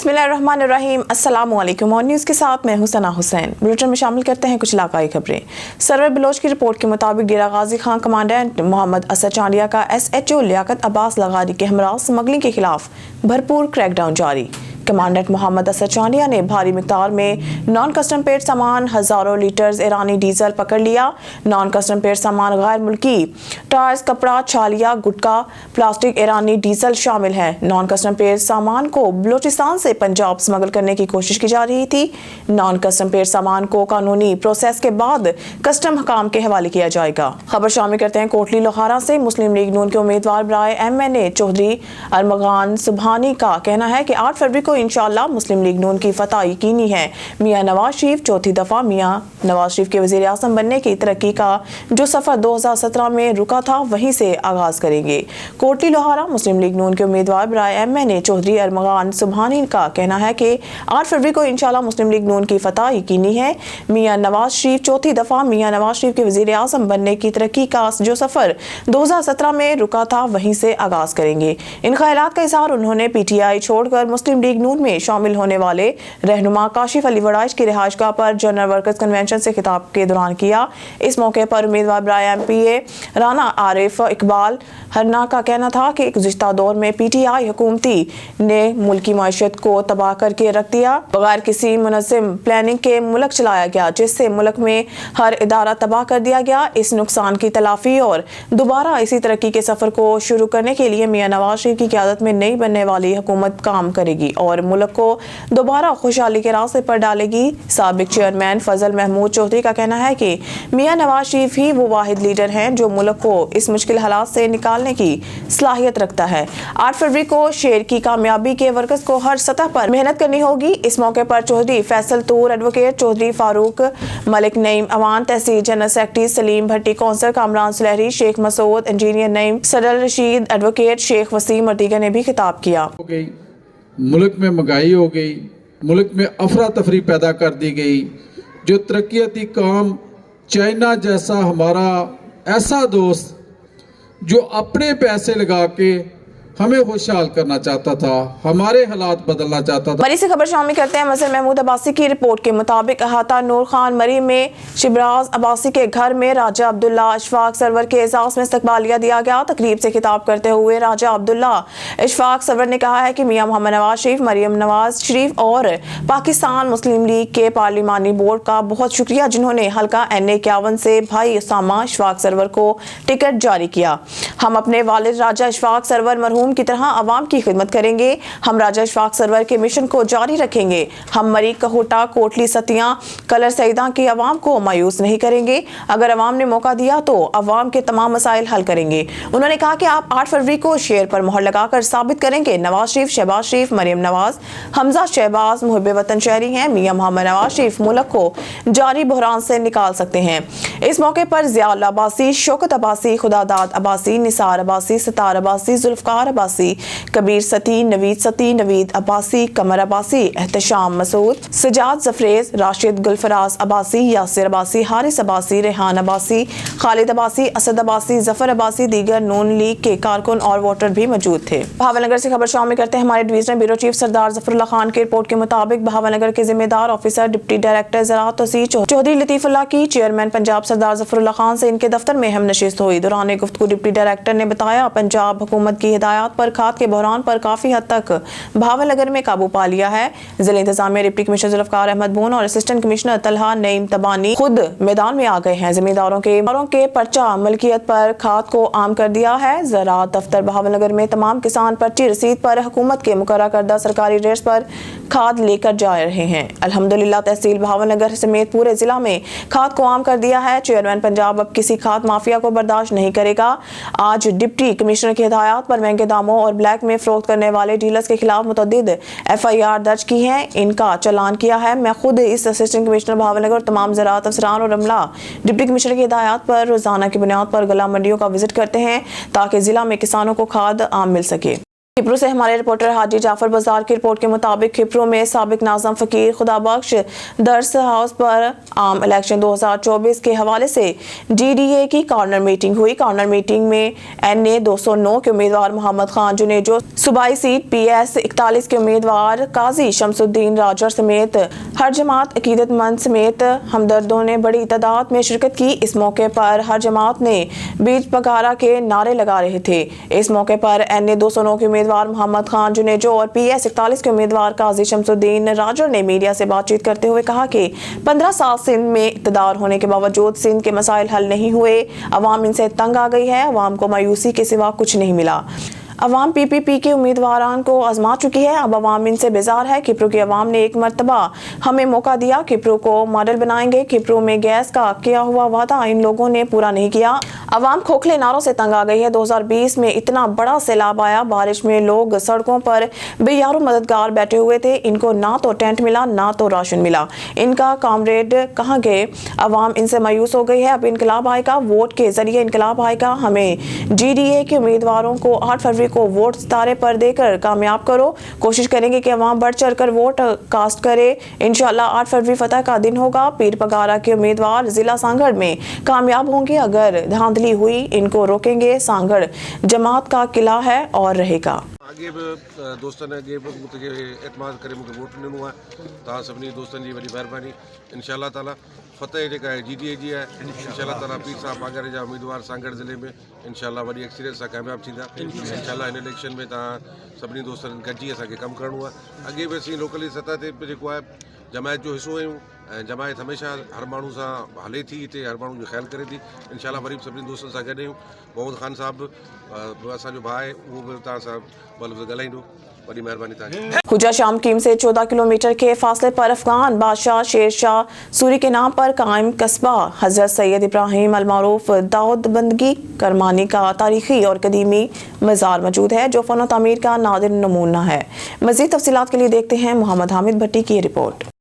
बिस्मिल्लाहिर्रहमानिर्रहीम। अस्सलामु अलैकुम। और न्यूज़ के साथ मैं हुसैना हुसैन। बुलेटिन में शामिल करते हैं कुछ इलाकाई खबरें। सरवर बलोच की रिपोर्ट के मुताबिक डेरा गाजी खान कमांडेंट मोहम्मद असद चांडिया का SHO लियाकत अब्बास लगारी के हमरा स्मगलिंग के खिलाफ भरपूर क्रैकडाउन जारी। कमांडेंट मोहम्मद असद चांडिया ने भारी मिकदार में नॉन कस्टम पेड सामान हज़ारों लीटर्स ईरानी डीजल पकड़ लिया। नॉन कस्टम पेड सामान गैर मुल्की टायर्स, कपड़ा, छालिया, गुटका, प्लास्टिक, ईरानी डीजल शामिल है। नॉन कस्टम पेड सामान को बलूचिस्तान से पंजाब स्मगल करने की कोशिश की जा रही थी। नॉन कस्टम पेड सामान को कानूनी प्रोसेस के बाद कस्टम हकाम के हवाले किया जाएगा। खबर शामिल करते हैं कोटली लोहारा से। मुस्लिम लीग नून के उम्मीदवार बराए MNA चौधरी अरमगान सुबहानी का कहना है कि 8 फरवरी को इंशाअल्लाह मुस्लिम लीग नून की फतह यकीनी है। मियां नवाज शरीफ चौथी दफा मियां नवाज शरीफ के वजीर आज़म बनने की तरक्की का जो सफर 2017 में रुका था वहीं से आगाज करेंगे। कोटली लोहारा मुस्लिम लीग नून के उम्मीदवार बराए MNA चौधरी अरमगान सुबहानी का कहना है कि 8 फरवरी को इंशाअल्लाह मुस्लिम लीग नून की फतह यकीनी है। मियां नवाज शरीफ चौथी दफा मियां नवाज शरीफ के वजीर आज़म बनने की तरक्की का जो सफर 2017 में रुका था वहीं से आगाज करेंगे। इन ख्यालात का इजहार उन्होंने PTI छोड़कर मुस्लिम लीग नून में शामिल होने वाले रहनुमा काशिफ अली वड़ाइश की रिहाइशगाह पर जनरल वर्कर्स कन्वेंशन से खिताब के दौरान किया। इस मौके पर उम्मीदवार बराए MPA राना आरिफ इकबाल हरना का कहना था कि गुज़िश्ता दौर में PTI हुकूमती ने मुल्की माशत को तबाह करके रख दिया। बगैर किसी मुनज़्ज़म प्लानिंग के मुल्क चलाया गया, जिससे मुल्क में हर इदारा तबाह कर दिया गया। इस नुकसान की तलाफी और दोबारा इसी तरक्की के सफर को शुरू करने के लिए मियां नवाज शरीफ की क़यादत में नई बनने वाली हुकूमत काम करेगी और मुल्क को दोबारा खुशहाली के रास्ते पर डालेगी। साबिक चेयरमैन फजल महमूद चौधरी का कहना है कि मियां नवाज शरीफ ही वो वाहिद लीडर हैं जो मुल्क को इस मुश्किल हालात से निकालने की सलाहियत रखता है। 8 फरवरी को शेर की कामयाबी के वर्कर्स को हर सतह पर मेहनत करनी होगी। इस मौके पर चौधरी फैसल तूर, एडवोकेट चौधरी फारूक मलिक, नईम अवान तहसील जनरल सेक्रेटरी सलीम भट्टी, कौंसलर कामरान सुलहरी, शेख मसूद, इंजीनियर नईम, सदर रशीद, एडवोकेट शेख वसीम और दीगर ने भी खिताब किया। मुल्क में महंगाई हो गई, मुल्क में अफरा तफरी पैदा कर दी गई। जो तरक्याती काम चाइना जैसा हमारा ऐसा दोस्त जो अपने पैसे लगा के हमें खुशहाल करना चाहता था, हमारे हालात बदलना चाहता था। मरी से खबर शामिल करते हैं। मजहर महमूद अब्बासी की रिपोर्ट के मुताबिक अहाता नूर खान मरी में शिबराज अब्बासी के घर में राजा अब्दुल्ला अशफाक सरवर के एजाज में इस्तकबालिया दिया गया। तकरीब से खिताब करते हुए राजा अब्दुल्ला अशफाक सरवर ने कहा है कि मियां मोहम्मद नवाज शरीफ, मरियम नवाज शरीफ और पाकिस्तान मुस्लिम लीग के पार्लिमानी बोर्ड का बहुत शुक्रिया जिन्होंने हल्का NA 51 से भाई उसामा अशफाक सरवर को टिकट जारी किया। हम अपने वालिद राजा अशफाक सरवर मरहूम की तरह अवाम की खिदमत करेंगे। हम राजा अशफाक सरवर के मिशन को जारी रखेंगे। हम मरी, कहोटा, कोटली, सतियां, कलर सईदा की अवाम को मायूस नहीं करेंगे। अगर अवाम ने मौका दिया तो अवाम के तमाम मसाइल हल करेंगे। उन्होंने कहा कि आप 8 फरवरी को शेर पर मोहर लगाकर साबित करेंगे नवाज शरीफ, शहबाज शरीफ, मरियम नवाज, हमजा शहबाज मुहिब वतन शहरी हैं। मियां मोहम्मद नवाज शरीफ मुल्क को जारी बहरान से निकाल सकते हैं। इस मौके पर ज़ियाउल्लाह अब्बासी, शौकत अब्बासी, खुदादाद अब्बासी, निसार अब्बासी, सतार अब्बासी, जुल्फकार अब्बासी, कबीर सती, नवीद अब्बासी, कमर अब्बासी, एहतशाम मसूद, सजाद जफरेज, राशिद गुलफराज अब्बासी, यासिर अब्बासी, हारिस अब्बासी, रेहान अब्बासी, खालिद अब्बासी, असद अब्बासी, जफर अब्बासी, दीगर नून लीग के कारकुन और वोटर भी मौजूद थे। बहावलनगर से खबर शामिल करते हैं हमारे डिवीजनल ब्यूरो चीफ सरदार जफरुल्लाह खान की रिपोर्ट के मुताबिक बहावलनगर के जिम्मेदार ऑफिसर डिप्टी डायरेक्टर ज़राअत तौसीर चौधरी लतीफुल्लाह की चेयरमैन पंजाब सरदार जफरुल्लाह खान से इनके दफ्तर में हम नशिस्त हुई। दौरान गुफ्तगू डिप्टी डायरेक्टर ने बताया पंजाब हुकूमत की हिदायत पर खाद के बहरान पर काफी हद तक बहावलनगर में काबू पा लिया है। जिला इंतजामिया डिप्टी कमिश्नर जुल्फकार अहमद बून और असिस्टेंट कमिश्नर तलहा नईम तबानी खुद मैदान में आ गए हैं। जिम्मेदारों के पर्चा मलकियत पर खाद को आम कर दिया है। ज़राअत दफ्तर बहावलनगर में तमाम किसान पर्ची रसीद पर हुकूमत के मुकर्रर करदा सरकारी रेट्स पर खाद लेकर जा रहे हैं। अल्हम्दुलिल्लाह तहसील बहावलनगर समेत पूरे जिला में खाद को आम कर दिया है। चेयरमैन पंजाब अब किसी खाद माफिया को बर्दाश्त नहीं करेगा। आज डिप्टी कमिश्नर की हिदायत पर महंगे दामों और ब्लैक में फरोख्त करने वाले डीलर्स के खिलाफ मुतअद्दिद FIR दर्ज की है, इनका चालान किया है। मैं खुद इस असिस्टेंट कमिश्नर बहावलनगर और तमाम ज़राअत अफसरान और अमला डिप्टी कमिश्नर की हिदायत पर रोजाना की बुनियाद पर गला मंडियों का विजिट करते हैं ताकि जिला में किसानों को खाद आम मिल सके। खिपरू से हमारे रिपोर्टर हाजी जाफर बाजार की रिपोर्ट के मुताबिक खिपरू में साबिक नाज़म फ़कीर खुदाबख्श दर्स हाउस पर आम इलेक्शन 2024 के हवाले से DDA की कॉर्नर मीटिंग हुई। कॉर्नर मीटिंग में NA 209 के उम्मीदवार मोहम्मद खान जुनेजो, सूबाई सीट PS 41 के उम्मीदवार काजी शमसुद्दीन राजर समेत हर जमात अकीदतमंद समेत हमदर्दों ने बड़ी तादाद में शिरकत की। इस मौके पर हर जमात ने बीच पगारा के नारे लगा रहे थे। इस मौके पर NA 209 के उम्मीदवार मोहम्मद खान जुनेजो और PS 41 के उम्मीदवार काजी शमसुद्दीन राजर ने मीडिया से बातचीत करते हुए कहा कि 15 साल सिंध में इक़्तिदार होने के बावजूद सिंध के मसाइल हल नहीं हुए। अवाम इनसे तंग आ गई है। अवाम को मायूसी के सिवा कुछ नहीं मिला। अवाम PPP के उम्मीदवारान को आजमा चुकी है। अब अवाम इनसे बेजार है। खिपरू की अवाम ने एक मरतबा हमें मौका दिया, खिपरू को मॉडल बनाएंगे। खिपरू में गैस का किया हुआ वादा इन लोगों ने पूरा नहीं किया। अवाम खोखले नारों से तंग आ गई है। 2020 में इतना बड़ा सैलाब आया, बारिश में लोग सड़कों पर बेयारो मददगार बैठे हुए थे। इनको ना तो टेंट मिला ना तो राशन मिला। इनका कामरेड कहाँ गए? अवाम इनसे मायूस हो गई है। अब इनकलाब आएगा, वोट के जरिए इनकलाब आएगा। हमें DDA के उम्मीदवारों को 8 फरवरी को वोट सितारे पर देकर कामयाब करो। कोशिश करेंगे कि अवाम बढ़ चढ़ कर वोट कास्ट करे। इंशाअल्लाह 8 फरवरी फतह का दिन होगा। पीर पगारा के उम्मीदवार जिला सांगड़ में कामयाब होंगे। अगर धांधली हुई इनको रोकेंगे। सांगड़ जमात का किला है और रहेगा। आगे दोस्तन अगे मुझे एतमाद करे मुझे वोट ॾिनो आहे। तव्हां सभिनी दोस्तनि जी वॾी महिरबानी। इंशाअल्लाह ताला फतेह जेका आहे DDA जी आहे। इंशाअल्लाह ताला पीर साहब पागरे जा उम्मीदवार सांगड़ ज़िले में इंशाअल्लाह वॾी एक्सीडेंट सां कामयाब थींदा। इंशाअल्लाह हिन इलेक्शन में तव्हां सभिनी दोस्तनि गॾिजी असांखे कमु करिणो आहे। अॻे बि असीं लोकली सतह ते जेको आहे जमायत जो हिसो आहियूं ऐं जमायत हमेशह हर माण्हू सां हले थी, हिते हर माण्हू जो ख़्यालु करे थी। इंशाअल्लाह वरी बि सभिनी दोस्तनि सां गॾु आहियूं। मोहम्मद खान साहब असांजो भाउ आहे, उहो बि तव्हां सां ॻाल्हाईंदो। बड़ी मेहरबानी तव्हांजी। खुजा शाम कीम से 14 किलोमीटर के फासले पर अफगान बादशाह शेर शाह सूरी के नाम पर कायम कस्बा हजरत सैयद इब्राहिम अलमारूफ दाऊद बंदगी करमानी का तारीखी और कदीमी मज़ार मौजूद है, जो फ़न तामीर का नादिर नमूना है। मज़ीद तफसीलात के लिए देखते हैं मोहम्मद हामिद भट्टी की रिपोर्ट।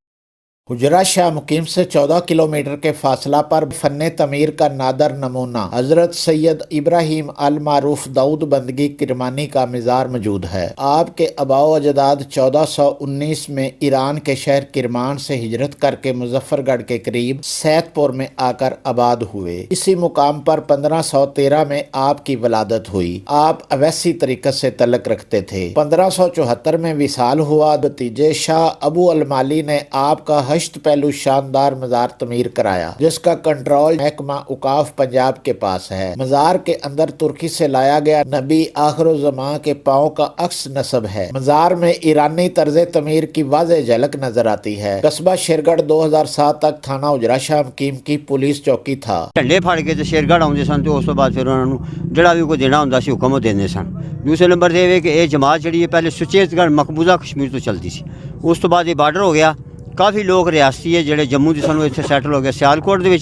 हुजरा शाह मुकीम से 14 किलोमीटर के फासला पर फन तमीर का नादर नमूना हजरत सैयद इब्राहिम अल मारूफ दाऊद बंदगी किरमानी का मज़ार मौजूद है। आपके आबाओ अजदाद 1419 में ईरान के शहर किरमान से हिजरत करके मुजफ्फरगढ़ के करीब सैदपुर में आकर आबाद हुए। इसी मुकाम पर 1513 में आपकी वलादत हुई। आप अवैसी तरीक़त से तल्लक रखते थे। 1574 में विसाल हुआ। भतीजे शाह अबू अल माली ने आपका हश्त पहलू शानदार मज़ार तमीर कराया, जिसका कंट्रोल महकमा उकाफ पंजाब के पास है। मज़ार के अंदर तुर्की से लाया गया नबी आखिर ज़मां के पाँव का अक्स नस्ब है। मज़ार में ईरानी तर्ज तमीर की वाज़ेह झलक नजर आती है। कस्बा शेरगढ़ 2007 तक थाना हुजरा शाह मुकीम की पुलिस चौकी था। झंडे फाड़ के तो शेरगढ़ आते सन, तो उस तो बाद फिर उन्होंने जोड़ा भी कोई देना होंदा सी हुक्म देंदे सन। दूसरे नंबर ये कि यह जमात जी पहले सुचेतगढ़ मकबूजा कश्मीर तो चलती सी, उस तो बाद ये बार्डर हो गया। काफ़ी लोग रियासती है जोड़े जम्मू के सन इतने सैटल हो गए सियालकोट के,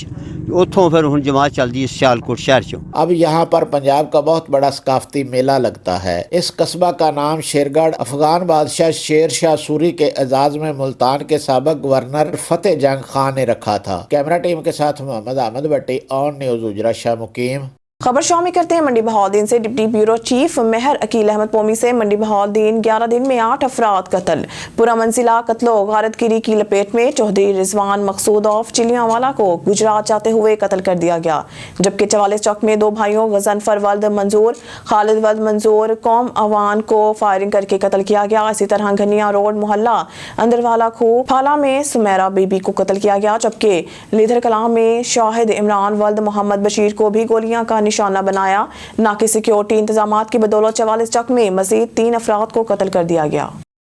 उतों फिर हुण जमात चलती है सियालकोट शहर चो। अब यहाँ पर पंजाब का बहुत बड़ा सकाफती मेला लगता है। इस कस्बा का नाम शेरगढ़ अफगान बादशाह शेर शाह सूरी के एजाज में मुल्तान के साबिक गवर्नर फतेह जंग खान ने रखा था। कैमरा टीम के साथ मोहम्मद अहमद भट्टी, ऑन न्यूज़ हुजरा शाह मुकीम। खबर शामिल करते हैं मंडी बहाउद्दीन से। डिप्टी ब्यूरो चीफ मेहर अकील अहमद पोमी से मंडी बहाउद्दीन 11 दिन में 8 अफराद कत्ल। पूरा मंजिला कत्लो गारतगिरी की लपेट में। चौधरी रिजवान मकसूद ऑफ चिलियांवाला को गुजरात जाते हुए कत्ल कर दिया गया, जबकि 44 चौक में 2 भाइयों गजनफर वल्द मंजूर खालिद वल्द मंजूर कौम अवान को फायरिंग करके कत्ल किया गया। इसी तरह घनिया रोड मोहल्ला अंदरवाला खू फाला में सुमेरा बीबी को कत्ल किया गया, जबकि लीधर कलां में शाहिद इमरान वल्द मोहम्मद बशीर को भी गोलियां का निशाना बनाया। नाकी सिक्योरिटी इंतजामात की बदौलत 44 चक में मजीद 3 अफराद को कत्ल कर दिया गया।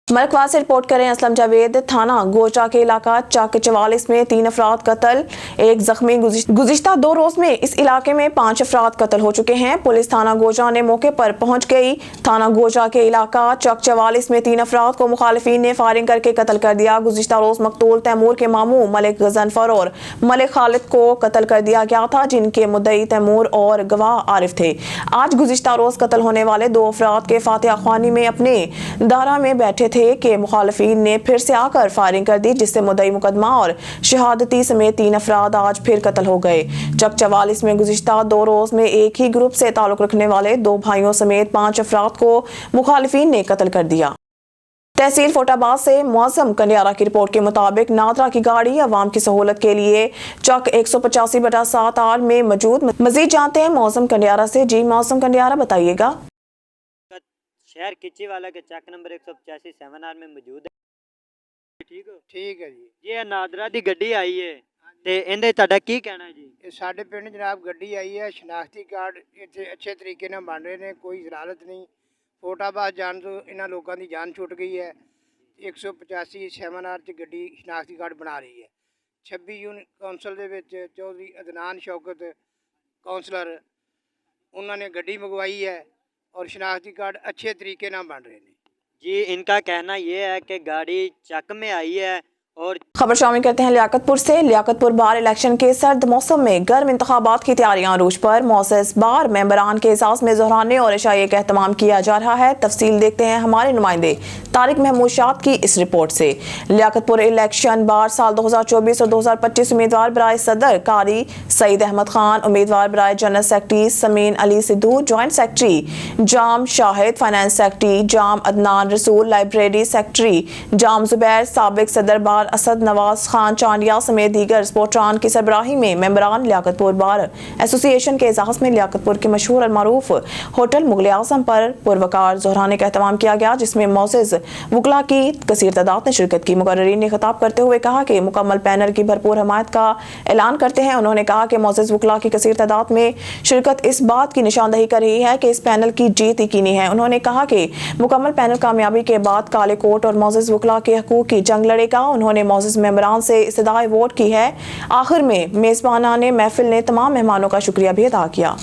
मलकवार से रिपोर्ट करें असलम जावेद। थाना गोचा के इलाका चक 44 में 3 अफराद कत्ल, 1 जख्मी। गुज़िश्ता 2 रोज में इस इलाके में 5 अफराद कत्ल हो चुके हैं। पुलिस थाना गोचा ने मौके पर पहुंच गई। थाना गोचा के इलाका चक 44 में 3 अफराद को मुखालिफिन ने फायरिंग करके कत्ल कर दिया। गुज़िश्ता रोज मकतूल तैमूर के मामू मलिक गजनफर और मलिक खालिद को कत्ल कर दिया गया था, जिनके मुद्दई तैमूर और गवाह आरिफ थे। आज गुज़िश्ता रोज कत्ल होने वाले 2 अफराद के फातिहा ख्वानी में अपने दारा में बैठे थे। تھے کہ مخالفین نے پھر سے آ کر فائرنگ کر دی, جس سے مدعی مقدمہ اور شہادتی سمیت 3 افراد آج پھر قتل ہو گئے. چک 44 میں گزشتہ 2 روز میں ایک ہی گروپ سے تعلق رکھنے والے 2 بھائیوں سمیت 5 افراد کو مخالفین نے قتل کر دیا. تحصیل فوٹ آباد سے معظم کنڈیارہ کی رپورٹ کے مطابق نادرا کی گاڑی عوام کی سہولت کے لیے چک 185/7 میں موجود. مزید جانتے ہیں معظم کنڈیارہ سے. جی معظم کنڈیارہ بتائیے گا. شہر کچی والا کے چک نمبر 185 7R میں موجود ہے. ٹھیک ہے جی. یہ نادرا دی گڈی آئی ہے تے ایندے تہاڈا کی کہنا ہے جی؟ یہ ساڈے پنڈ جناب گڈی آئی ہے, شناختی کارڈ اتنے اچھے طریقے نال بن رہے ہیں, کوئی ضلالت نہیں. فوٹ آباد جان تو انہاں لوگوں کی جان چھٹ گئی ہے. 185 7R چ گڈی شناختی کارڈ بنا رہی ہے. 26 یونٹ کونسل دے وچ چودھری عدنان شوکت کونسلر انہوں نے گڈی منگوائی ہے اور شناختی کارڈ اچھے طریقے نال بن رہے ہیں. جی ان کا کہنا یہ ہے کہ گاڑی چک میں آئی ہے. اور خبر شامل کرتے ہیں لیاقت پور سے. لیاقت پور بار الیکشن کے سرد موسم میں گرم انتخابات کی تیاریاں عروج پر. معزز بار ممبران کے اعزاز میں ظہرانے اور عشائیے کا اہتمام کیا جا رہا ہے. تفصیل دیکھتے ہیں ہمارے نمائندے طارق محمود شاد کی اس رپورٹ سے. لیاقت پور الیکشن بار سال 2024 اور 2025 امیدوار برائے صدر قاری سعید احمد خان, امیدوار برائے جنرل سیکرٹری سمین علی سدھو, جوائنٹ سیکرٹری جام شاہد, فائنانس سیکرٹری جام عدنان رسول, لائبریری سیکرٹری جام زبیر, سابق صدر بار اسد نواز خان چانڈیا سمیت دیگر سپورٹران کی سربراہی میں ممبران لیاقت پور بار ایسوسی ایشن کے اعزاز میں لیاقت پور کے مشہور اور معروف ہوٹل مغل اعظم پر پروقار ظہرانے کا اہتمام کیا گیا, جس میں معزز وکلاء کی کثیر تعداد نے شرکت کی. مقررین نے خطاب کرتے ہوئے کہا کہ مکمل پینل کی بھرپور حمایت کا اعلان کرتے ہیں. انہوں نے کہا کہ معزز وکلاء کی کثیر تعداد میں شرکت اس بات کی نشاندہی کر رہی ہے کہ اس پینل کی جیت یقینی ہے. انہوں نے کہا کہ مکمل پینل کامیابی کے بعد کالے کوٹ اور معزز وکلاء کے حقوق کی جنگ لڑے گا. انہوں نے معزز ممبران سے استدعائے ووٹ کی ہے. آخر میں میزبانان محفل نے تمام مہمانوں کا شکریہ بھی ادا کیا.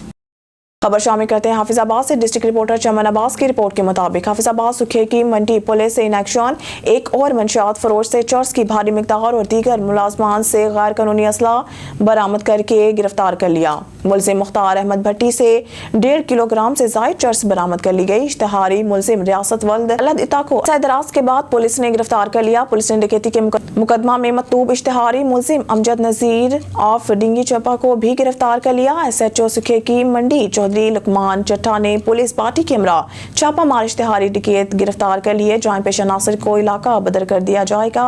خبر شامل کرتے ہیں حافظ آباد سے. ڈسٹرکٹ رپورٹر چمن عباس کی رپورٹ کے مطابق حافظ آباد سکھے کی منڈی پولیس سے ان ایکشن ایک اور منشیات فروش سے چرس کی بھاری مقدار اور دیگر ملازمان سے غیر قانونی اسلحہ برآمد کر کے گرفتار کر لیا. ملزم مختار احمد بھٹی سے 1.5 کلو گرام سے زائد چرس برآمد کر لی گئی. اشتہاری ملزم ریاست ولد الد عطا کو دراز کے بعد پولیس نے گرفتار کر لیا. پولیس نے ڈکیتی کے مقدمہ میں مطلوب اشتہاری ملزم امجد نذیر آف ڈنگی چپا کو بھی گرفتار کر لیا. SHO سکھے کی منڈی چودھری لکمان چٹھا نے پولیس پارٹی کے ہمراہ چھاپا مار اشتہاری ڈکیت گرفتار کر لیے. جوائنٹ پیشہ ناصر کو علاقہ بدر کر دیا جائے گا.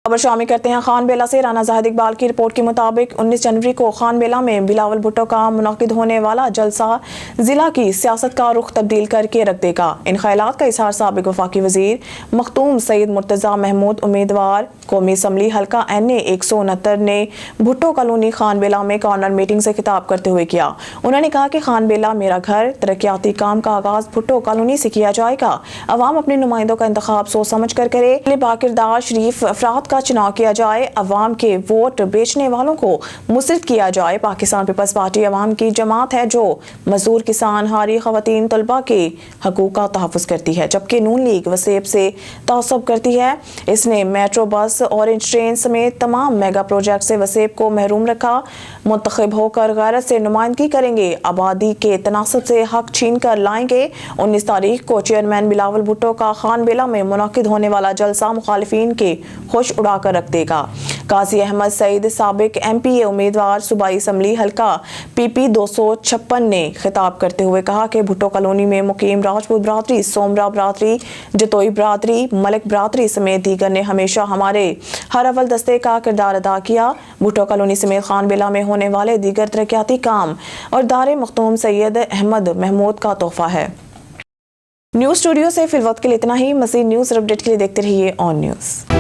خبر شامل کرتے ہیں خان بیلا سے. رانا زاہد اقبال کی رپورٹ کے مطابق 19 جنوری کو خان بیلا میں بلاول بھٹو کا منعقد ہونے والا جلسہ ضلع کی سیاست کا رخ تبدیل کر کے رکھ دے گا. ان خیالات کا اظہار سابق وفاقی وزیر مختوم سید مرتضی محمود, امیدوار قومی اسمبلی حلقہ NA 169 نے بھٹو کالونی خان بیلا میں کارنر میٹنگ سے خطاب کرتے ہوئے کیا. انہوں نے کہا کہ خان بیلا میرا گھر ترقیاتی کام کا آغاز بھٹو کالونی سے کیا جائے گا. عوام اپنے نمائندوں کا انتخاب سوچ سمجھ کر کرے. باکردار شریف افراد کا چناؤ کیا جائے. عوام کے ووٹ بیچنے والوں کو مسرد کیا جائے. پاکستان پیپلز پارٹی عوام کی جماعت ہے جو مزدور, کسان, حاری, خواتین, طلباء کے حقوق کا تحفظ کرتی ہے, جبکہ نون لیگ وسیب سے تعصب کرتی ہے. اس نے میٹرو بس, اورنج ٹرین سمیت تمام میگا پروجیکٹ سے وسیب کو محروم رکھا. منتخب ہو کر غیرت سے نمائندگی کریں گے, آبادی کے تناسب سے حق چھین کر لائیں گے. 19 تاریخ کو چیئرمین بلاول بھٹو کا خان بیلا میں منعقد ہونے والا جلسہ مخالفین کے ہوش اڑا کر رکھ دے گا. قاضی احمد سعید سابق MPA امیدوار صوبائی اسمبلی حلقہ PP 256 نے خطاب کرتے ہوئے کہا کہ بھٹو کالونی میں مقیم راجپوت برادری, سومرا برادری, جتوئی برادری, ملک برادری سمیت دیگر نے ہمیشہ ہمارے ہر اول دستے کا کردار ادا کیا. بھٹو کالونی سمیت خان بیلا میں ہونے والے دیگر ترقیاتی کام اور دار مختوم سید احمد محمود کا تحفہ ہے. نیوز اسٹوڈیو سے فی الوقت کے لیے اتنا ہی. مزید نیوز اور اپڈیٹ کے لیے دیکھتے رہیے آن نیوز.